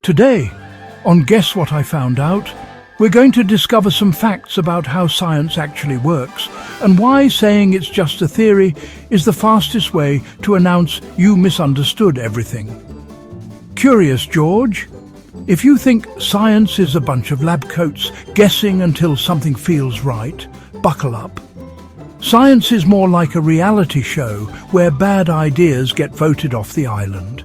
Today, on Guess What I Found Out, we're going to discover some facts about how science actually works and why saying it's just a theory is the fastest way to announce you misunderstood everything. Curious George? If you think science is a bunch of lab coats guessing until something feels right, buckle up. Science is more like a reality show where bad ideas get voted off the island.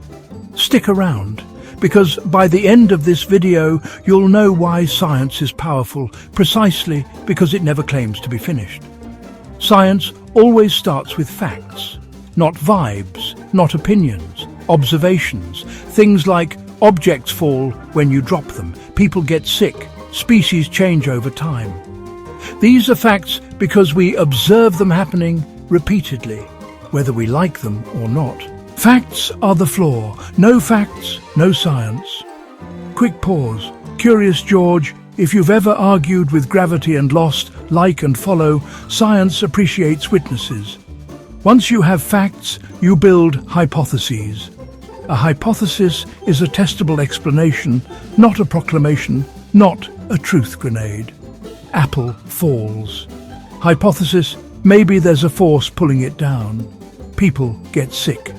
Stick around, because by the end of this video you'll know why science is powerful precisely because it never claims to be finished. Science always starts with facts, not vibes, not opinions, observations. Things like objects fall when you drop them, people get sick, species change over time. These are facts because we observe them happening repeatedly, whether we like them or not. Facts are the flaw. No facts, no science. Quick pause. Curious George, if you've ever argued with gravity and lost, like and follow, science appreciates witnesses. Once you have facts, you build hypotheses. A hypothesis is a testable explanation, not a proclamation, not a truth grenade. Apple falls. Hypothesis, maybe there's a force pulling it down. People get sick.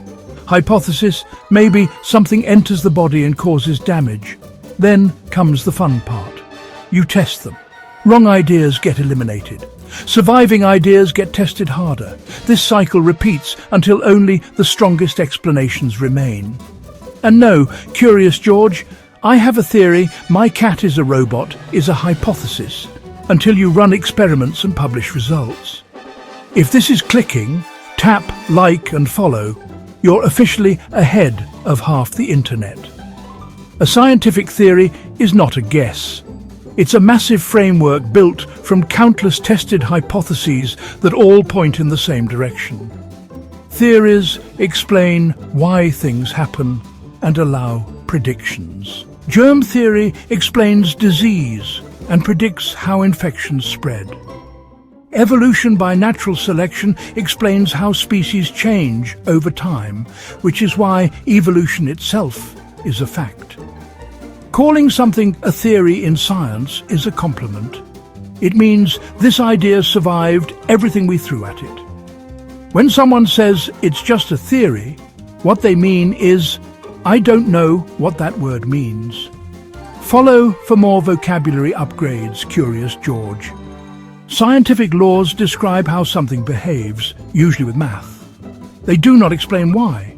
Hypothesis, maybe something enters the body and causes damage. Then comes the fun part. You test them. Wrong ideas get eliminated. Surviving ideas get tested harder. This cycle repeats until only the strongest explanations remain. And no, Curious George, I have a theory my cat is a robot is a hypothesis until you run experiments and publish results. If this is clicking, tap, like and follow, you're officially ahead of half the internet. A scientific theory is not a guess. It's a massive framework built from countless tested hypotheses that all point in the same direction. Theories explain why things happen and allow predictions. Germ theory explains disease and predicts how infections spread. Evolution by natural selection explains how species change over time, which is why evolution itself is a fact. Calling something a theory in science is a compliment. It means this idea survived everything we threw at it. When someone says it's just a theory, what they mean is, I don't know what that word means. Follow for more vocabulary upgrades, Curious George. Scientific laws describe how something behaves, usually with math. They do not explain why.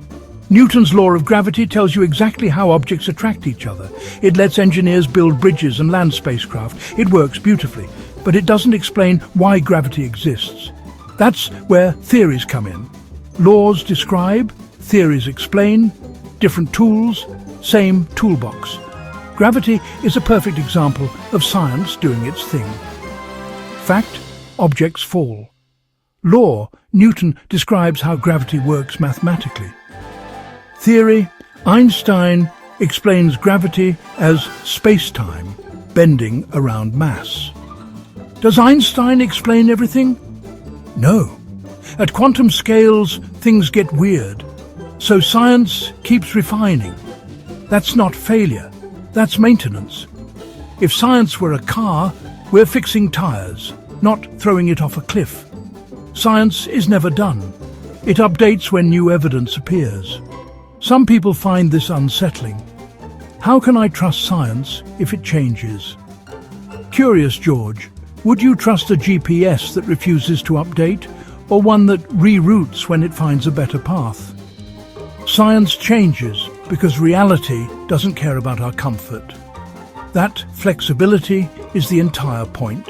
Newton's law of gravity tells you exactly how objects attract each other. It lets engineers build bridges and land spacecraft. It works beautifully, but it doesn't explain why gravity exists. That's where theories come in. Laws describe, theories explain, different tools, same toolbox. Gravity is a perfect example of science doing its thing. Fact, objects fall. Law, Newton describes how gravity works mathematically. Theory, Einstein explains gravity as space-time, bending around mass. Does Einstein explain everything? No. At quantum scales, things get weird. So science keeps refining. That's not failure, that's maintenance. If science were a car, we're fixing tires, not throwing it off a cliff. Science is never done. It updates when new evidence appears. Some people find this unsettling. How can I trust science if it changes? Curious George, would you trust a GPS that refuses to update, or one that reroutes when it finds a better path? Science changes because reality doesn't care about our comfort. That flexibility is the entire point.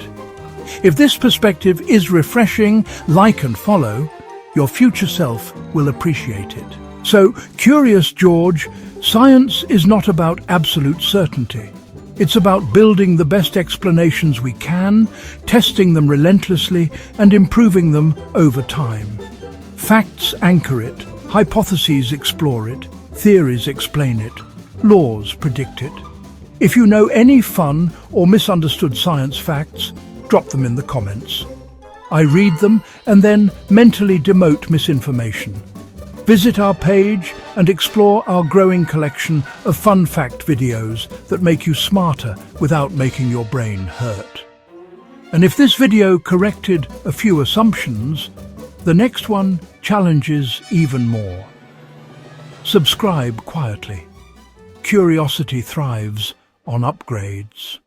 If this perspective is refreshing, like and follow, your future self will appreciate it. So, Curious George, science is not about absolute certainty. It's about building the best explanations we can, testing them relentlessly, and improving them over time. Facts anchor it, hypotheses explore it, theories explain it, laws predict it. If you know any fun or misunderstood science facts, drop them in the comments. I read them and then mentally demote misinformation. Visit our page and explore our growing collection of fun fact videos that make you smarter without making your brain hurt. And if this video corrected a few assumptions, the next one challenges even more. Subscribe quietly. Curiosity thrives on upgrades.